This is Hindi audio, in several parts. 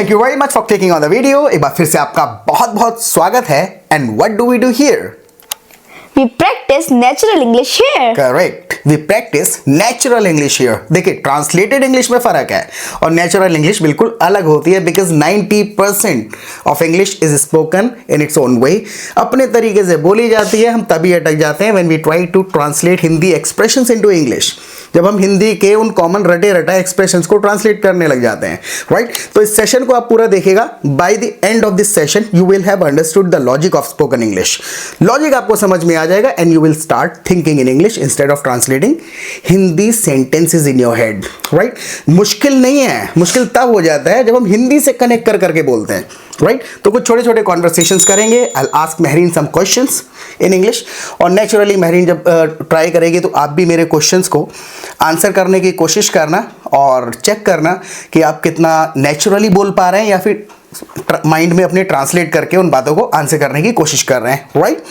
Thank you very much for clicking on the video. एक बार फिर से आपका बहुत बहुत स्वागत है। And what do we do here? We practice natural English here. Correct, we practise natural English here. देखिए, ट्रांसलेटेड इंग्लिश में फर्क है और नेचुरल इंग्लिश बिल्कुल अलग होती है, because 90% of English is spoken in its own way. अपने तरीके से बोली जाती है, हम तभी अटक जाते हैं when we try to translate Hindi expressions into English. जब हम हिंदी के उन कॉमन रटे रटा एक्सप्रेशंस को ट्रांसलेट करने लग जाते हैं, राइट? तो इस सेशन को आप पूरा देखिएगा। By the end of this session you will have understood the logic of spoken English. Logic आपको समझ में आ जाएगा and you will start thinking in English instead of translating Hindi sentences in your head, right? मुश्किल नहीं है, मुश्किल तब हो जाता है जब हम हिंदी से कनेक्ट कर करके बोलते हैं, राइट? तो कुछ छोटे छोटे कॉन्वर्सेशंस करेंगे। I ask Mehreen some questions in English और नेचुरली महरीन जब ट्राई करेगी तो आप भी मेरे क्वेश्चंस को आंसर करने की कोशिश करना और चेक करना कि आप कितना नेचुरली बोल पा रहे हैं या फिर माइंड में अपने ट्रांसलेट करके उन बातों को आंसर करने की कोशिश कर रहे हैं, राइट?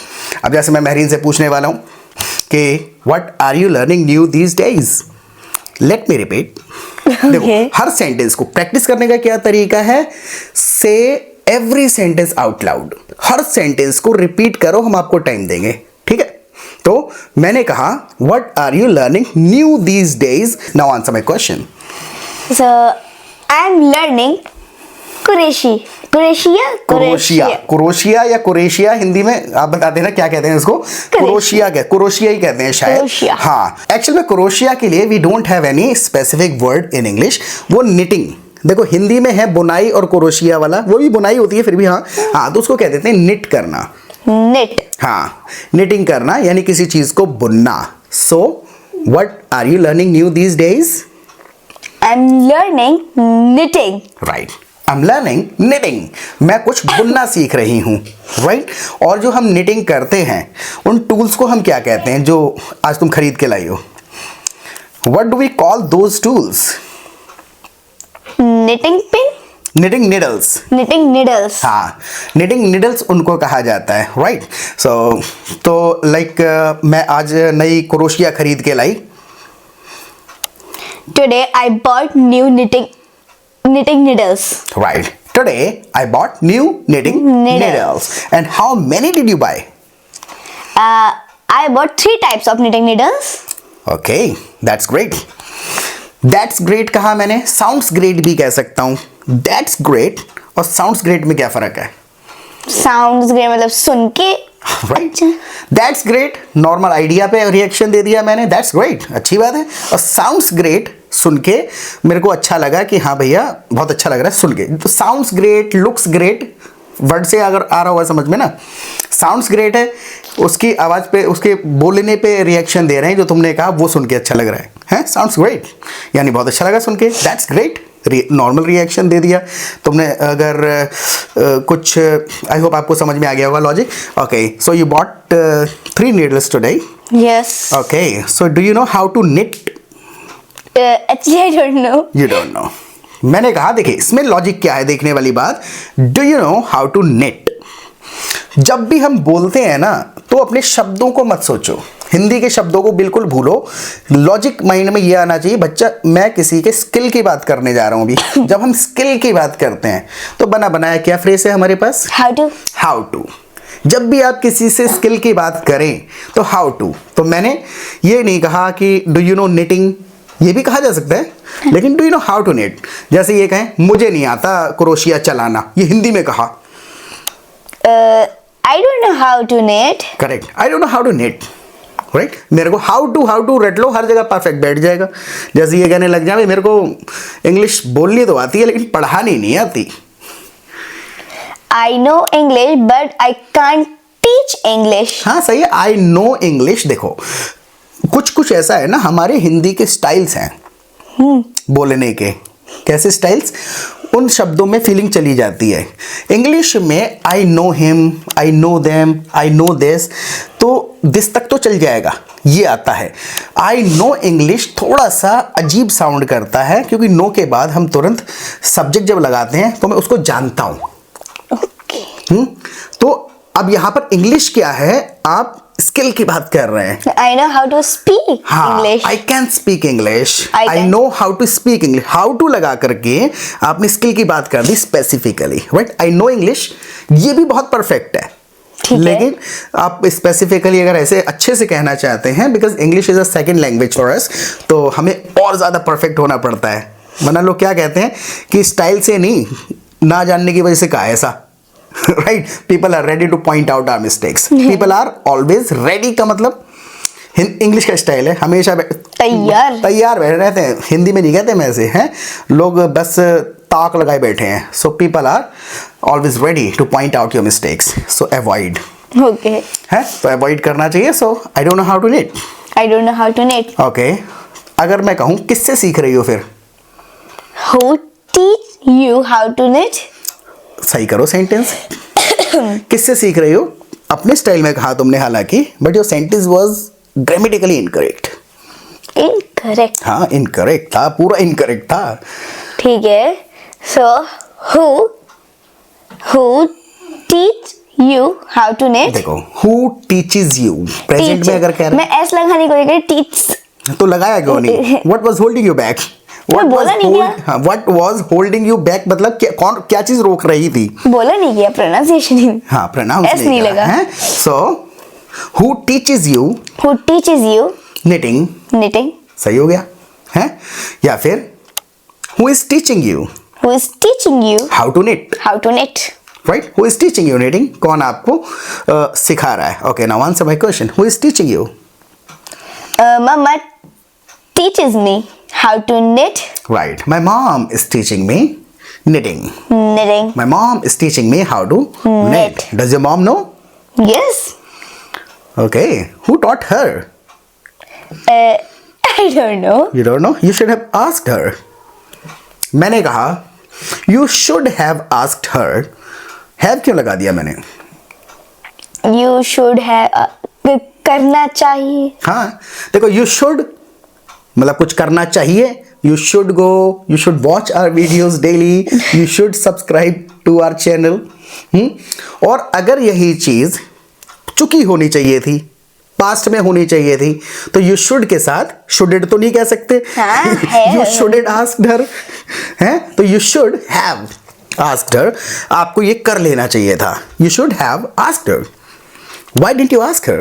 अब जैसे मैं महरीन से पूछने वाला हूँ कि what are you learning new these days? Let me repeat. देखो, हर सेंटेंस को प्रैक्टिस करने का क्या तरीका है? से एवरी सेंटेंस आउट लाउड। हर सेंटेंस को रिपीट करो, हम आपको टाइम देंगे, ठीक है? तो मैंने कहा what are you learning new these days? Now answer my question. So I am learning कुरोशिया या कुरेशिया, हिंदी में आप बता देना क्या कहते हैं इसको। कुरोशिया ही कहते हैं शायद। हाँ, एक्चुअल में कुरोशिया के लिए we don't have any specific word in English. वो निटिंग, देखो हिंदी में है बुनाई और कुरोशिया वाला, वो भी बुनाई होती है फिर भी। हाँ, तो उसको कह देते हैं निट करना। knit. हाँ, निटिंग करना यानी किसी चीज को बुनना। So what are you learning new these days? I'm learning knitting. Right, I am learning knitting. मैं कुछ बुनना सीख रही हूँ, राइट? और जो हम निटिंग करते हैं उन टूल्स को हम क्या कहते हैं जो आज तुम खरीद के लाई हो? What do we call those tools? Knitting pin. Knitting needles. Knitting needles. हाँ, निटिंग निडल्स उनको कहा जाता है, राइट? सो तो लाइक मैं आज नई क्रोशिया खरीद के लाई। Today I bought new knitting needles. Right. Today I bought new knitting needles. And how many did you buy? I bought 3 types of knitting needles. Okay, that's great. That's great कहा मैंने, sounds great भी कह सकता हूँ। That's great और sounds great में क्या फर्क है? Sounds great मतलब सुन के Right. That's great normal idea पे रिएक्शन दे दिया मैंने। That's great, अच्छी बात है। और sounds great सुन के मेरे को अच्छा लगा कि हाँ भैया बहुत अच्छा लग रहा है सुन के। तो sounds great, looks great word से अगर आ रहा होगा समझ में ना, sounds great है, उसकी आवाज़ पे उसके बोलने पे रिएक्शन दे रहे हैं, जो तुमने कहा वो सुन के अच्छा लग रहा है sounds great यानी बहुत अच्छा लगा सुन के। That's great नॉर्मल रिएक्शन दे दिया तुमने। अगर कुछ आई होप आपको समझ में आ गया होगा logic. Okay, so you bought 3 needles today. Yes. Okay, so do you know how to knit? Actually I don't know. You don't know. मैंने कहा देखिए इसमें लॉजिक क्या है देखने वाली बात। Do you know how to knit? जब भी हम बोलते हैं ना तो अपने शब्दों को मत सोचो, हिंदी के शब्दों को बिल्कुल भूलो। लॉजिक माइंड में ये आना चाहिए बच्चा, मैं किसी के स्किल की बात करने जा रहा हूँ अभी। जब हम स्किल की बात करते हैं तो बना बनाया क्या फ्रेज है हमारे पास? How to. जब भी आप किसी से स्किल की बात करें तो हाउ टू। तो मैंने ये नहीं कहा कि डू यू नो निटिंग, ये भी कहा जा सकता है, लेकिन do you know how to knit. जैसे ये कहें मुझे नहीं आता क्रोशिया चलाना, ये हिंदी में कहा। I don't know how to knit. Correct, I don't know how to knit, right? मेरे को हाउ टू रट लो, हर जगह परफेक्ट बैठ जाएगा। जैसे ये कहने लग जाए मेरे को इंग्लिश बोलनी तो आती है लेकिन पढ़ानी नहीं आती। I know English but I can't teach English. हाँ सही है, आई नो इंग्लिश। देखो कुछ ऐसा है ना, हमारे हिंदी के स्टाइल्स हैं बोलने के। कैसे स्टाइल्स? उन शब्दों में फीलिंग चली जाती है। इंग्लिश में I know him, I know them, I know this, तो दिस तक तो चल जाएगा, ये आता है। आई नो इंग्लिश थोड़ा सा अजीब साउंड करता है क्योंकि नो के बाद हम तुरंत सब्जेक्ट जब लगाते हैं तो मैं उसको जानता हूँ। Okay. तो अब यहाँ पर इंग्लिश क्या है, आप स्किल की बात कर रहे हैं। I know how to speak हाँ, English. I can speak English, I I can. No how to speak English. How to लगा करके आपने स्किल की बात कर दी specifically, right. I know English, ये भी बहुत परफेक्ट है, ठीक है। लेकिन आप स्पेसिफिकली अगर ऐसे अच्छे से कहना चाहते हैं, because English is a second language for us, तो हमें और ज़्यादा परफेक्ट होना पड़ता है। वरना लोग क्या कहते हैं कि स्टाइल से नहीं, ना जानने की वजह से कहा ऐसा, right. People are ready to point out our mistakes, people are always ready का मतलब इंग्लिश का स्टाइल है हमेशा तैयार तैयार बैठे रहते हैं। हिंदी में नहीं कहते हम ऐसे हैं, लोग बस ताक लगाए बैठे हैं। So people are always ready to point out your mistakes, so avoid Okay. है, तो अवॉइड करना चाहिए। So I don't know how to knit. I don't know how to knit. Okay, अगर मैं कहूँ किससे सीख रही हो फिर? Who teach you how to knit? सही करो सेंटेंस। किससे सीख रही हो? अपने स्टाइल में कहा तुमने हालांकि, but your sentence was grammatically incorrect. Incorrect. हाँ, इनकरेक्ट था, पूरा इनकरेक्ट था। ठीक है. So who teach you how to knit? देखो, who teaches you, प्रेजेंट में अगर कह रहे मैं एस लगाने को लेकर teach. तो लगाया क्यों नहीं? What was holding you back? मैं बोला नहीं क्या? What was holding you back मतलब क्या चीज रोक रही थी? बोला नहीं किया, प्रोनाउंसिएशन ही. हाँ, प्रोनाउंस S नहीं लगा. है। So who teaches you Who teaches you knitting? knitting? सही हो गया है। या फिर who is teaching you Who is teaching you how to knit? how to knit? Right? Who is teaching you knitting? कौन आपको सिखा रहा है? Okay, now answer my question. Who is teaching you? Mama teaches me how to knit. Right. My mom is teaching me knitting. Knitting. My mom is teaching me how to knit. Does your mom know? Yes. Okay. Who taught her? I don't know. You don't know? You should have asked her. मैंने कहा you should have asked her. Have क्यों लगा दिया मैंने? You should have करना चाहिए. हाँ, देखो, you should मतलब कुछ करना चाहिए। You should go, you should watch our videos daily, you should subscribe to our channel. और अगर यही चीज चुकी होनी चाहिए थी, पास्ट में होनी चाहिए थी, तो you should के साथ shouldn't तो नहीं कह सकते। हाँ, है। You shouldn't asked her, हैं? तो you should have asked her। आपको ये कर लेना चाहिए था। You should have asked her. Why didn't you ask her?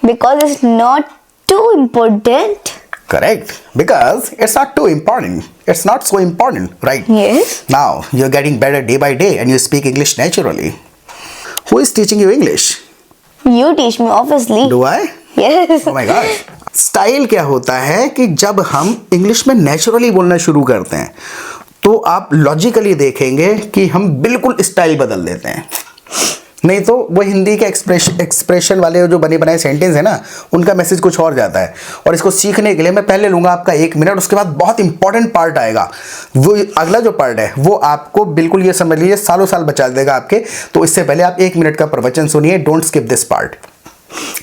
Because it's not too important. Correct. Because it's not too important. It's not so important, right? Yes. Now, you're getting better day by day and you speak English naturally. Who is teaching you English? You teach me, obviously. Do I? Yes. Oh my God. Style क्या होता है कि जब हम इंग्लिश में नेचुरली बोलना शुरू करते हैं, तो आप लॉजिकली देखेंगे कि हम बिल्कुल स्टाइल बदल देते हैं। नहीं तो वो हिंदी के एक्सप्रेशन वाले जो बने बनाए सेंटेंस है ना, उनका मैसेज कुछ और जाता है। और इसको सीखने के लिए मैं पहले लूँगा आपका 1 मिनट, उसके बाद बहुत इंपॉर्टेंट पार्ट आएगा। वो अगला जो पार्ट है वो आपको बिल्कुल ये समझ लीजिए सालों साल बचा देगा आपके। तो इससे पहले आप 1 मिनट का प्रवचन सुनिए। Don't skip this part.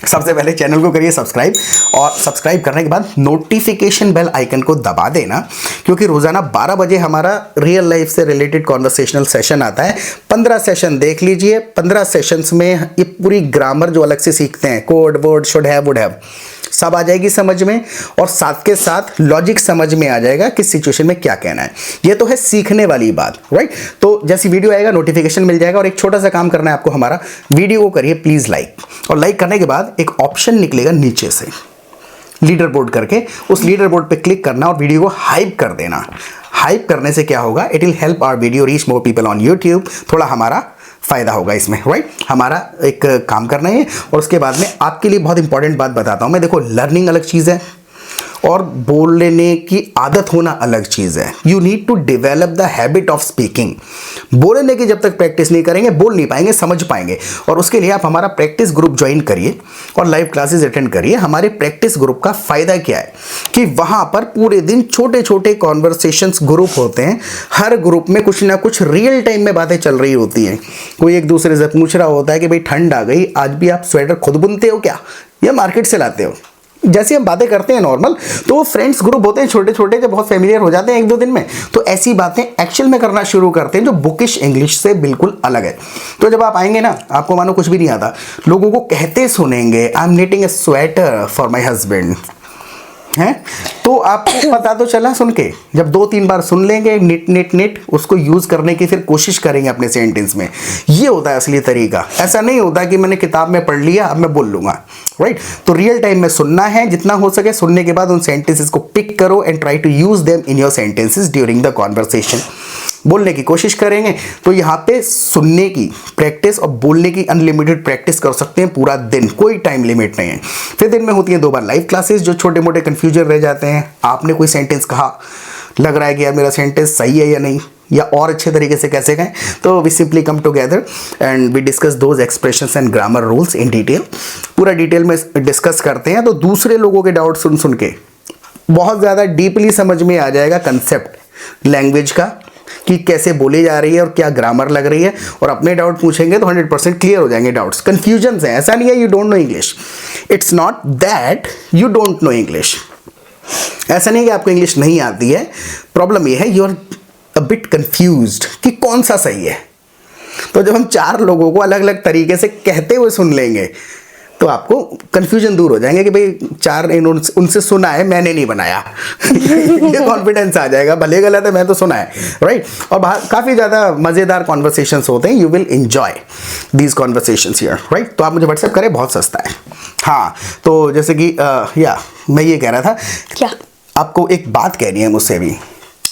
सबसे पहले चैनल को करिए सब्सक्राइब, और सब्सक्राइब करने के बाद नोटिफिकेशन बेल आइकन को दबा देना, क्योंकि रोज़ाना 12 बजे हमारा रियल लाइफ से रिलेटेड कॉन्वर्सेशनल सेशन आता है। 15 सेशन देख लीजिए। 15 सेशंस में ये पूरी ग्रामर जो अलग से सीखते हैं, code word should have would have, सब आ जाएगी समझ में, और साथ के साथ लॉजिक समझ में आ जाएगा किस सिचुएशन में क्या कहना है। ये तो है सीखने वाली बात, राइट। तो जैसी वीडियो आएगा नोटिफिकेशन मिल जाएगा। और एक छोटा सा काम करना है आपको हमारा, वीडियो को करिए प्लीज़ लाइक, और लाइक करने के बाद एक ऑप्शन निकलेगा नीचे से लीडर बोर्ड करके, उस लीडर बोर्ड पे क्लिक करना और वीडियो को हाइप कर देना। हाइप करने से क्या होगा, it will help our video reach more people on YouTube. थोड़ा हमारा फ़ायदा होगा इसमें, राइट। हमारा एक काम करना है। और उसके बाद में आपके लिए बहुत इंपॉर्टेंट बात बताता हूँ मैं। देखो, लर्निंग अलग चीज़ है और बोलने की आदत होना अलग चीज़ है। You need to develop the habit of speaking. बोलने की जब तक प्रैक्टिस नहीं करेंगे, बोल नहीं पाएंगे, समझ पाएंगे। और उसके लिए आप हमारा प्रैक्टिस ग्रुप ज्वाइन करिए और लाइव क्लासेस अटेंड करिए। हमारे प्रैक्टिस ग्रुप का फ़ायदा क्या है कि वहाँ पर पूरे दिन छोटे छोटे कॉन्वर्सेशंस ग्रुप होते हैं। हर ग्रुप में कुछ ना कुछ रियल टाइम में बातें चल रही होती हैं। कोई एक दूसरे से पूछ रहा होता है कि भाई ठंड आ गई, आज भी आप स्वेटर खुद बुनते हो क्या या मार्केट से लाते हो, जैसे हम बातें करते हैं नॉर्मल, तो वो फ्रेंड्स ग्रुप होते हैं छोटे छोटे, जो बहुत फेमिलियर हो जाते हैं 1-2 दिन में, तो ऐसी बातें एक्चुअल में करना शुरू करते हैं जो बुकिश इंग्लिश से बिल्कुल अलग है। तो जब आप आएंगे ना, आपको मानो कुछ भी नहीं आता, लोगों को कहते सुनेंगे I am knitting A sweater for my husband, हैं, तो आपको पता तो चला सुन के। जब 2-3 बार सुन लेंगे, निट निट निट उसको यूज करने की फिर कोशिश करेंगे अपने सेंटेंस में। ये होता है असली तरीका। ऐसा नहीं होता कि मैंने किताब में पढ़ लिया अब मैं बोल लूंगा, राइट। तो रियल टाइम में सुनना है, जितना हो सके सुनने के बाद उन सेंटेंसेस को पिक करो and try to use them in your sentences during the conversation. बोलने की कोशिश करेंगे तो यहाँ पे सुनने की प्रैक्टिस और बोलने की अनलिमिटेड प्रैक्टिस कर सकते हैं पूरा दिन, कोई टाइम लिमिट नहीं है। फिर दिन में होती है 2 बार लाइव क्लासेस, जो छोटे मोटे कन्फ्यूजन रह जाते हैं। आपने कोई सेंटेंस कहा, लग रहा है कि यार मेरा सेंटेंस सही है या नहीं, या और अच्छे तरीके से कैसे कहें, तो we simply come together and we discuss those expressions and grammar rules in detail. पूरा डिटेल में डिस्कस करते हैं, तो दूसरे लोगों के डाउट सुन सुन के बहुत ज़्यादा डीपली समझ में आ जाएगा कंसेप्ट लैंग्वेज का, कि कैसे बोली जा रही है और क्या ग्रामर लग रही है। और अपने डाउट पूछेंगे तो 100% क्लियर हो जाएंगे डाउट्स। कन्फ्यूजन्स हैं, ऐसा नहीं है you don't no English, it's not that you don't no English. ऐसा नहीं है कि आपको इंग्लिश नहीं आती है, प्रॉब्लम ये है you are a bit confused कि कौन सा सही है। तो जब हम 4 लोगों को अलग अलग तरीके से कहते हुए सुन लेंगे तो आपको कन्फ्यूजन दूर हो जाएंगे कि भाई 4 उनसे सुना है, मैंने नहीं बनाया। ये कॉन्फिडेंस आ जाएगा, भले गलत है मैं तो सुना है, राइट। और बाहर काफ़ी ज़्यादा मज़ेदार कॉन्वर्सेशंस होते हैं, you will enjoy these conversations here, right. तो आप मुझे व्हाट्सएप करें, बहुत सस्ता है। हाँ, तो जैसे कि या मैं ये कह रहा था, क्या आपको एक बात कहनी है मुझसे भी।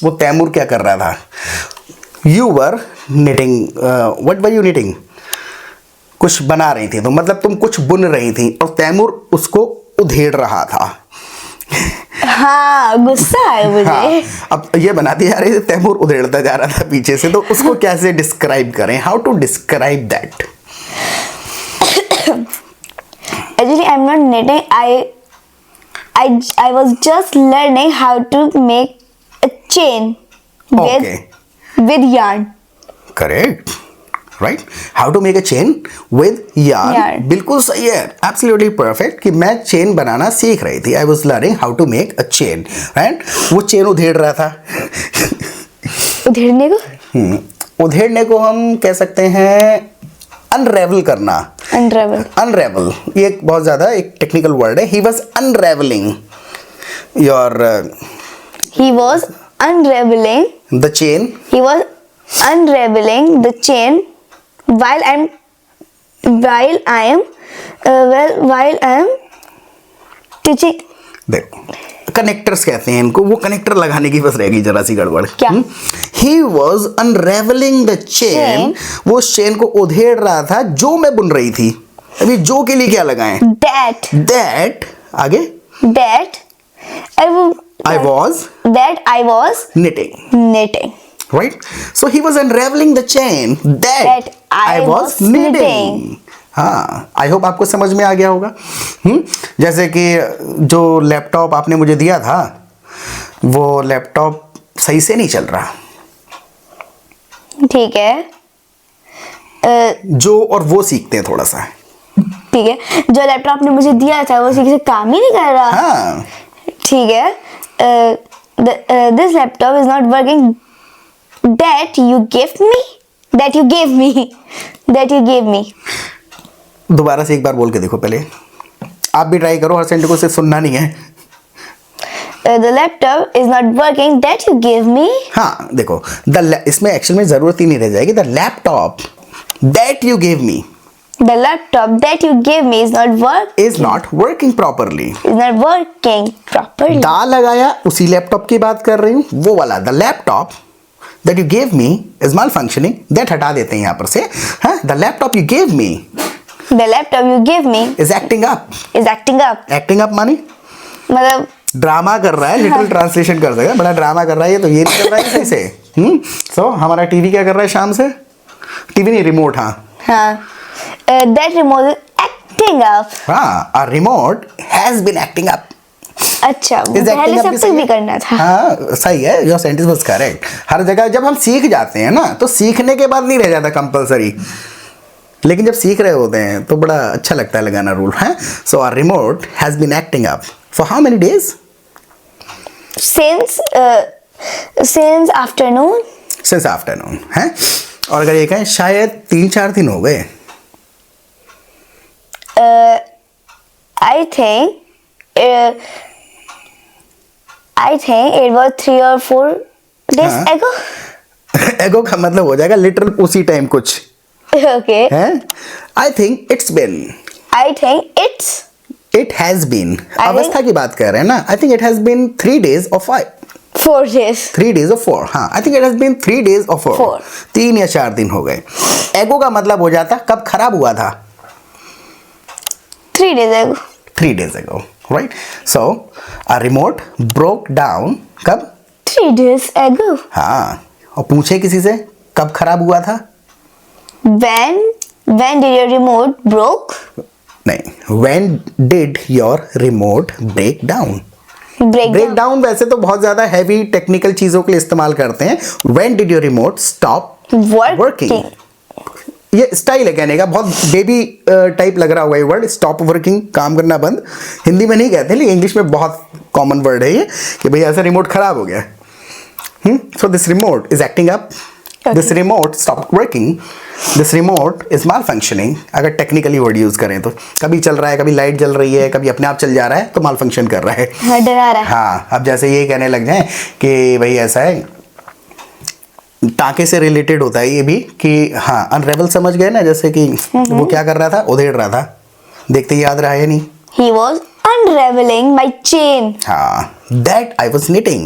वो तैमूर क्या कर रहा था, you were knitting, what were you knitting, कुछ बना रही थी, तो मतलब तुम कुछ बुन रही थी और तैमूर उसको उधेड़ रहा था। हाँ, गुस्सा है मुझे। हाँ, अब ये बनाती जा रही थी, तैमूर उधेड़ता जा रहा था पीछे से, तो उसको कैसे डिस्क्राइब करें, how to describe that? Actually, I'm not knitting. I was just learning how to make a chain Okay. with yarn. Correct, right. How to make a chain with yarn, Yarn. बिल्कुल सही है, एब्सोल्युटली परफेक्ट। कि मैं चेन बनाना सीख रही थी, I was learning how to make a chain, right. वो चेन उधेड़ रहा था। उधेड़ने को उधेड़ने को हम कह सकते हैं अनरेवल करना। अनरेवल ये एक बहुत ज़्यादा एक टेक्निकल वर्ड है। He was unravelling your, he was unraveling the chain, he was unraveling the chain while I am teaching. देखो कनेक्टर्स कहते हैं इनको, वो कनेक्टर लगाने की बस रहेगी जरा सी गड़बड़। क्या? He was unravelling the chain, वो चेन को उधेड़ रहा था जो मैं बुन रही थी। अभी जो के लिए क्या लगाएं? दैट आगे I was knitting. Right? So he was unraveling the chain that I was knitting. हाँ, आई होप आपको समझ में आ गया होगा। जैसे कि जो लैपटॉप आपने मुझे दिया था, वो लैपटॉप सही से नहीं चल रहा। ठीक है, जो और वो सीखते हैं थोड़ा सा। ठीक है, जो लैपटॉप ने मुझे दिया था वो ठीक से काम ही नहीं कर रहा। हाँ, ठीक है, this laptop is not working that you gave me. दोबारा से एक बार बोल के देखो पहले, आप भी ट्राई करो, हर सेंटेंस को सिर्फ सुनना नहीं है। The laptop is not working that you gave me. हाँ देखो, इसमें एक्चुअल में जरूरत ही नहीं रह जाएगी। The laptop that you gave me, The laptop that you gave me is not working properly. दा लगाया, उसी लैपटॉप की बात कर रही हूँ, वो वाला। The laptop that you gave me is mall functioning, that हटा देते हैं यहाँ पर से। हाँ, the laptop you gave me, The laptop you gave me is acting up. Acting up माने मतलब ड्रामा कर रहा है, लिटिल ट्रांसलेशन कर देगा, बड़ा ड्रामा कर रहा है ये, तो ये नहीं कर रहा है सही से। सो हमारा टीवी क्या कर रहा है शाम से? टीवी नहीं, रिमोट। हाँ, that remote is acting up. हाँ, our remote has been acting up. अच्छा, Is acting पहले up सब भी कुछ सही भी है? करना था। हाँ सही है, योर सेंटेंस वाज करेक्ट। हर जगह जब हम सीख जाते हैं ना, तो सीखने के बाद नहीं रह जाता कंपलसरी। लेकिन जब सीख रहे होते हैं तो बड़ा अच्छा लगता है लगाना रूल है. So our remote has been acting up for how many days? Since afternoon. Since afternoon है. और अगर ये कहें शायद 3-4 दिन हो गए. I think it was 3 or 4 days हाँ. ago. एगो का मतलब हो जाएगा लिटरल उसी टाइम कुछ Okay. है. I think it's been. I think it's it has been. I अवस्था की बात कर रहे हैं ना. I think it has been 3 days or 5. 4 days. 3 days or 4. हाँ, I think it has been 3 days or 4. 4. 3 या 4 दिन हो गए. एगो का मतलब हो जाता कब खराब हुआ था? 3 days ago. 3 days ago, right? So, a remote broke down कब? 3 days ago. हाँ, और पूछे किसी से कब खराब हुआ था? When did your remote broke? नहीं, when did your remote break down? Break break down. Down वैसे तो बहुत ज्यादा हैवी टेक्निकल चीजों के लिए इस्तेमाल करते हैं. When did your remote stop working? ये स्टाइल है कहने का. बहुत बेबी टाइप लग रहा होगा ये वर्ड. स्टॉप वर्किंग, काम करना बंद. हिंदी में नहीं कहते लेकिन इंग्लिश में बहुत कॉमन वर्ड है ये कि भाई ऐसा रिमोट खराब हो गया. So this remote is acting up. This remote stop working. This remote is mall functioning. अगर टेक्निकली वर्ड यूज करें तो कभी चल रहा है, कभी लाइट जल रही है, कभी अपने आप चल जा रहा है तो माल फंक्शन कर रहा है. हाँ, डरा रहा है. हाँ, अब जैसे ये कहने लग जाए कि भाई ऐसा है, टाँके से रिलेटेड होता है ये भी कि हाँ अनरेवल समझ गए ना. जैसे कि वो क्या कर रहा था, उधेड़ रहा था. देखते याद रहा है नहीं. He was unraveling my chain. हाँ, that I was knitting.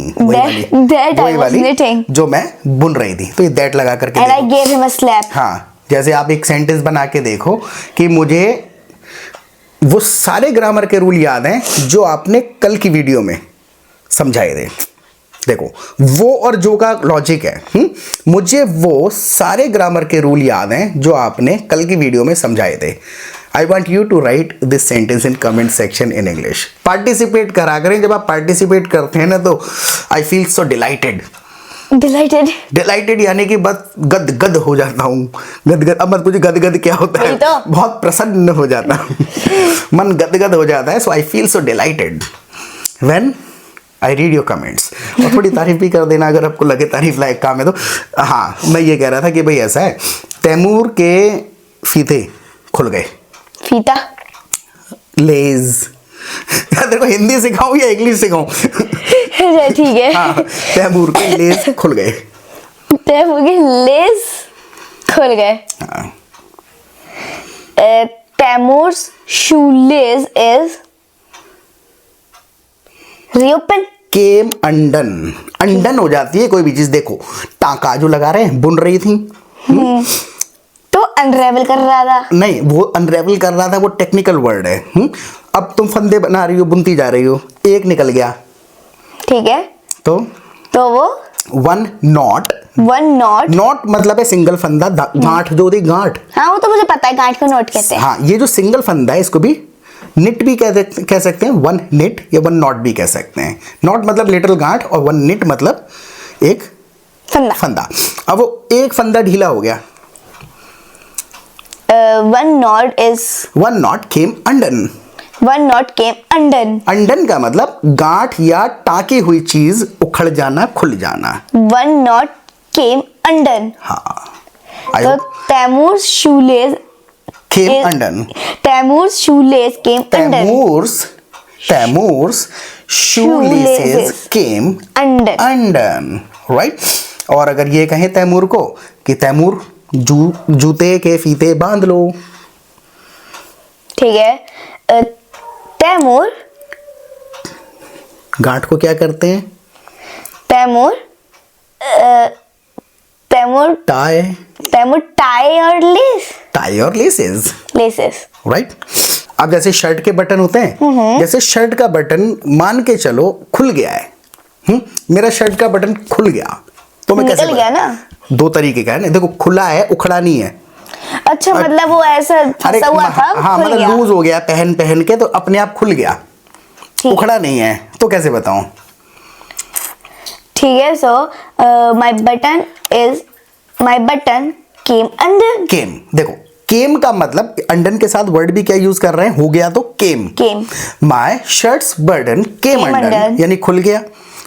That I was knitting. जो मैं बुन रही थी. तो ये that लगा करके And I देखो. gave him a slap. हाँ, जैसे आप एक सेंटेंस बना के देखो कि मुझे वो सारे ग्रामर के रूल याद हैं जो आपने कल की वीडियो में समझाए थे. देखो वो और जो का लॉजिक है. मुझे वो सारे ग्रामर के रूल याद हैं जो आपने कल की वीडियो में समझाए थे. I want you to write this sentence in comment section in English. Participate करा करें. जब आप पार्टिसिपेट करते हैं ना तो I feel so delighted. Delighted यानी कि बस गद गद हो जाता हूँ. गद गद. अब मत पूछिए गद गद क्या होता है. तो बहुत प्रसन्न हो जाता हूँ. मन गद गद हो जाता है. So I feel so delighted when I read your comments. और थोड़ी तारीफ भी कर देना अगर आपको लगे तारीफ लायक काम है तो. हाँ, मैं ये कह रहा था कि भाई ऐसा है, तैमूर के फीते खुल गए. फीता. लेज. देखो हिंदी सिखाऊं या इंग्लिश सिखाऊं? ठीक है. हाँ, तैमूर के लेज खुल गए. तैमूर के लेस खुल गए. हाँ. Taimur's shoelace is reopen. केम अंडन. अंडन हो जाती है कोई भी चीज. देखो टाँका जो लगा रहे हैं, बुन रही थी. तो अनरेवल कर रहा था. नहीं, वो अनरेवल कर रहा था वो टेक्निकल वर्ड है. अब तुम फंदे बना रही हो, बुनती जा रही हो, एक निकल गया. ठीक है. तो वो वन नॉट. नॉट मतलब है सिंगल फंदा. गांठ जो होती गांठ. हाँ, वो तो मुझे पता है. गांठ को नोट कहते हैं. हाँ, ये जो सिंगल फंदा है इसको भी निट भी कह सकते हैं. वन निट या वन नॉट भी कह सकते हैं. नॉट मतलब लिटिल गांठ और वन निट मतलब एक फंदा. अब वो एक फंदा ढीला हो गया. One knot came undone. अंडन का मतलब गांठ या टाँकी हुई चीज उखड़ जाना, खुल जाना. One knot came undone. हाँ. तो Taimur's shoelace came undone. Taimur's shoelace came undone. Taimur's shoelaces came undone. Right? और अगर ये कहें तैमूर को कि तैमूर जूते के फीते बांध लो. ठीक है. तैमूर गांठ को क्या करते हैं? तैमूर टाई और लेस. टाई और लेसेस. राइट. अब जैसे शर्ट के बटन होते हैं, जैसे शर्ट का बटन मान के चलो खुल गया है. मेरा शर्ट का बटन खुल गया तो मैं कैसे निकल गया ना. दो तरीके का है ना. देखो खुला है, उखड़ा नहीं है. अच्छा, मतलब वो ऐसा फंसा हुआ था. हाँ, मतलब लूज हो गया पहन के तो अपने आप खुल गया. उखड़ा नहीं है तो कैसे बताऊं? ठीक है. So my button came undone. केम. देखो केम का मतलब अंडन के साथ वर्ड भी क्या यूज कर रहे हैं, हो गया तो केम। Came. My shirts button came Came undone, undone. यानी खुल गया।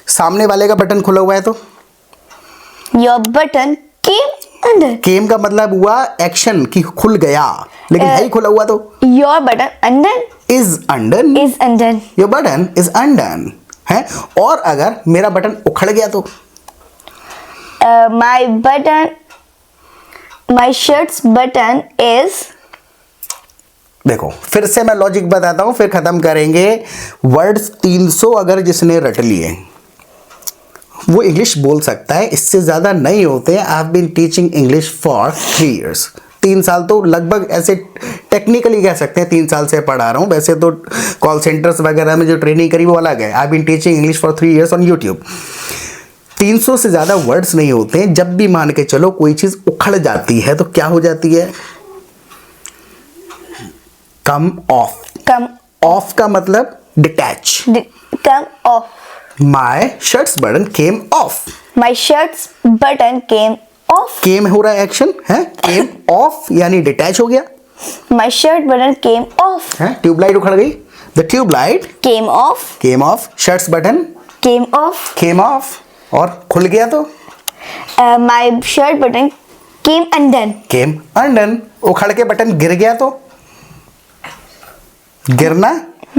सामने वाले का बटन खुला हुआ है तो Your button came undone. केम का मतलब हुआ एक्शन की खुल गया, लेकिन है ही खुला हुआ तो Your button undone is undone, is undone. Your button is undone है। और अगर मेरा बटन उखड़ गया तो My shirt's button is. देखो फिर से मैं लॉजिक बताता हूं, फिर खत्म करेंगे। वर्ड्स 300 अगर जिसने रट लिए वो इंग्लिश बोल सकता है, इससे ज़्यादा नहीं होते। I have been teaching English for 3 years, 3 साल तो लगभग ऐसे टेक्निकली कह सकते हैं 3 साल से पढ़ा रहा हूँ। वैसे तो कॉल सेंटर्स वगैरह में जो ट्रेनिंग करी वो अलग है। I have been teaching English for 3 years on YouTube. 300 से ज़्यादा वर्ड्स नहीं होते हैं। जब भी मान के चलो कोई चीज़ उखड़ जाती है तो क्या हो जाती है, कम ऑफ। Come. ऑफ का मतलब detach. Come off. My shirt's button came of. My shirt's button came off. केम हो रहा है एक्शन है, केम ऑफ यानी डिटैच हो गया My shirt button came off. है। ट्यूबलाइट उखड़ गई, the tubelight Came off. Came off. Shirts button Came off. Came off, और खुल गया तो My shirt button came undone. Came undone. उखड़ के बटन गिर गया तो गिरना,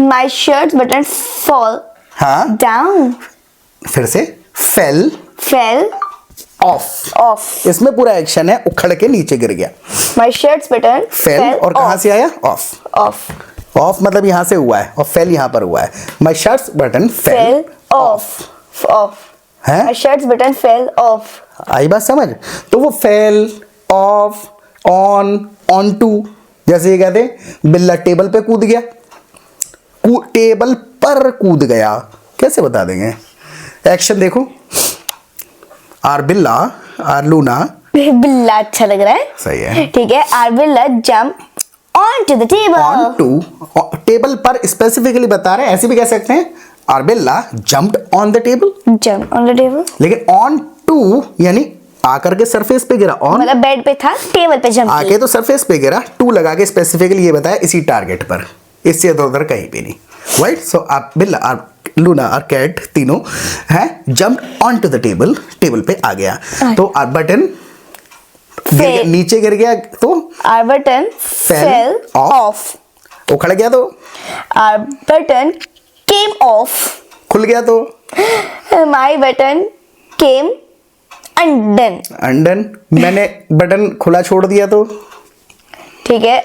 My shirt's button fall हाँ down. फिर से फेल Fell ऑफ। off. इसमें पूरा एक्शन है, उखड़ के नीचे गिर गया। My shirt's button fail fell और कहाँ off. से आया, ऑफ। Off. ऑफ मतलब यहां से हुआ है और फेल यहां पर हुआ है। My shirt's button fell Fell off. Off. है। My shirt's button fell off. आई बात समझ। तो वो fell off, on, on to, जैसे ये कहते हैं बिल्ला टेबल पे कूद गया, टेबल पर कूद गया, कैसे बता देंगे। एक्शन देखो, आर बिल्ला आर लूना, बिल्ला अच्छा लग रहा है। सही है। ठीक है। Our बिल्ला jump onto the table. On to, table पर स्पेसिफिकली बता रहे हैं, ऐसे भी कह सकते हैं आर बिल्ला jumped on the table, Jump on the table. लेकिन ऑन टू यानी आकर के सरफेस पे गिरा। ऑन मतलब बेड पे था, टेबल पे जंप आके तो सरफेस पे गिरा, टू लगा के स्पेसिफिकली ये बताया इसी टारगेट पर, इससे इधर उधर कहीं भी नहीं। राइट। सो आप बिल्ला आर लूना और कैट तीनों है jump on to the table, table पे आ गया। तो आर बटन नीचे गिर गया तो Our button fell off. उखड़ गया तो Our button came off. खुल गया तो My button came undone. Undone. मैंने बटन खुला छोड़ दिया तो ठीक है।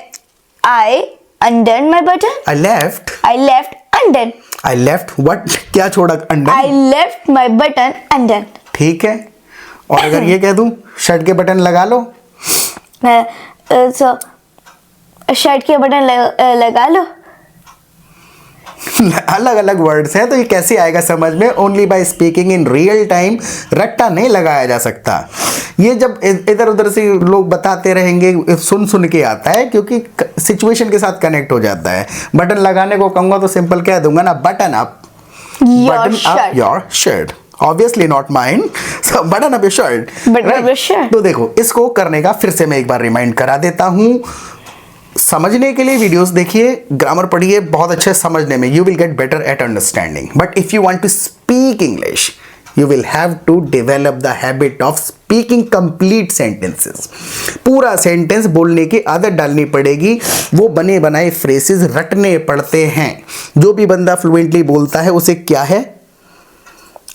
I undone my button. I left, I left undone. I left what, क्या छोड़ा, I undone. left my button undone. ठीक है। और अगर ये कह दूं शर्ट के बटन लगा लो, So शर्ट के बटन लगा लो। अलग अलग वर्ड्स हैं तो ये कैसे आएगा समझ में, only by speaking in real time. रट्टा नहीं लगाया जा सकता। ये जब इधर उधर से लोग बताते रहेंगे सुन सुन के आता है, क्योंकि सिचुएशन के साथ कनेक्ट हो जाता है। बटन लगाने को कहूँगा तो सिंपल कह दूंगा ना, button up, button up your shirt, obviously not mine, so button up your shirt. Button up your shirt. तो देखो इसको करने का फिर से मैं एक बार रिमाइंड करा देता हूँ। समझने के लिए वीडियोस देखिए, ग्रामर पढ़िए, बहुत अच्छे समझने में you will get better at understanding. But if you want to speak English you will have to develop the habit of speaking complete sentences. पूरा सेंटेंस बोलने की आदत डालनी पड़ेगी। वो बने बनाए फ्रेसेस रटने पड़ते हैं। जो भी बंदा फ्लुएंटली बोलता है उसे क्या है,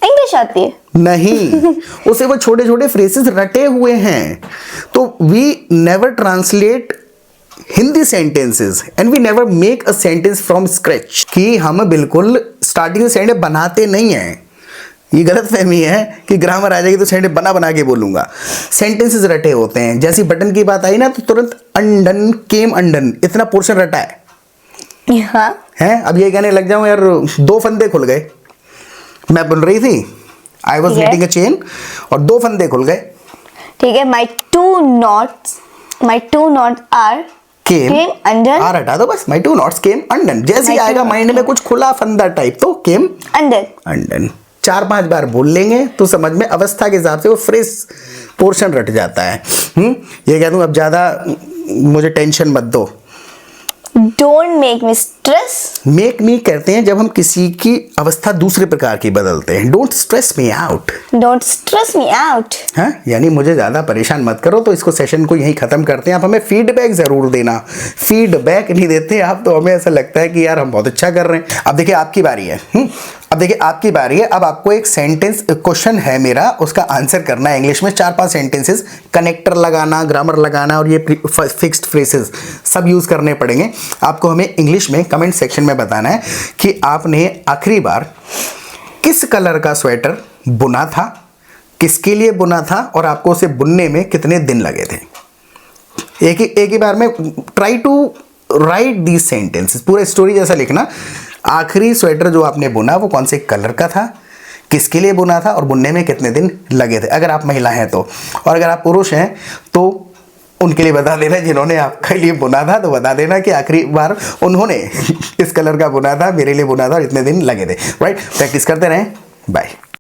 इंग्लिश आती है नहीं, उसे वो छोटे छोटे फ्रेसेस रटे हुए हैं। तो we never translate Hindi sentences and we never make a sentence from scratch, कि हम बिल्कुल स्टार्टिंग से सेंटेंस बनाते नहीं हैं। ये गलत फहमी है कि ग्रामर आ जाएगी तो सेंटेंस बना बना के बोलूंगा। सेंटेंसेस रटे होते हैं। जैसी बटन की बात आई ना तो तुरंत अंडन केम अंडन, इतना पोर्शन रटा है। हाँ। हैं अब ये कहने लग जाऊं यार 2 फंदे खुल गए, मैं बोल रही थी I was knitting a chain और 2 फंदे खुल गए। ठीक है। My two knots are came undone. Are हटा दो बस, माई 2 knots came undone। जैसे ही My two आएगा माइंड में कुछ खुला फंदा टाइप तो केम undone. अंडन। 4-5 बार बोल लेंगे तो समझ में अवस्था के हिसाब से वो फ्रेश पोर्शन रट जाता है। ये कह दूं अब ज़्यादा मुझे टेंशन मत दो। Don't make me stress. Make me कहते हैं जब हम किसी की अवस्था दूसरे प्रकार की बदलते हैं। Don't stress me out. Don't stress me out. हाँ, यानी मुझे ज़्यादा परेशान मत करो। तो इसको सेशन को यहीं ख़त्म करते हैं। आप हमें फीडबैक ज़रूर देना। फीडबैक नहीं देते आप तो हमें ऐसा लगता है कि यार हम बहुत अच्छा कर रहे हैं। अब देखिए आपकी बारी है। अब देखिए आपकी बारी है। अब आपको एक सेंटेंस क्वेश्चन है मेरा, उसका आंसर करना है इंग्लिश में। 4-5 सेंटेंसेस, कनेक्टर लगाना, ग्रामर लगाना और ये फिक्स्ड फ्रेसेस सब यूज़ करने पड़ेंगे। आपको हमें इंग्लिश में कमेंट सेक्शन में बताना है कि आपने आखिरी बार किस कलर का स्वेटर बुना था, किसके लिए बुना था और आपको उसे बुनने में कितने दिन लगे थे। एक ही बार में try to write these sentences, पूरा स्टोरी जैसा लिखना। आखिरी स्वेटर जो आपने बुना वो कौन से कलर का था, किसके लिए बुना था और बुनने में कितने दिन लगे थे, अगर आप महिला हैं तो। और अगर आप पुरुष हैं तो उनके लिए बता देना, जिन्होंने आपके लिए बुना था तो बता देना कि आखिरी बार उन्होंने इस कलर का बुना था, मेरे लिए बुना था और इतने दिन लगे थे। राइट, प्रैक्टिस करते रहें। बाय।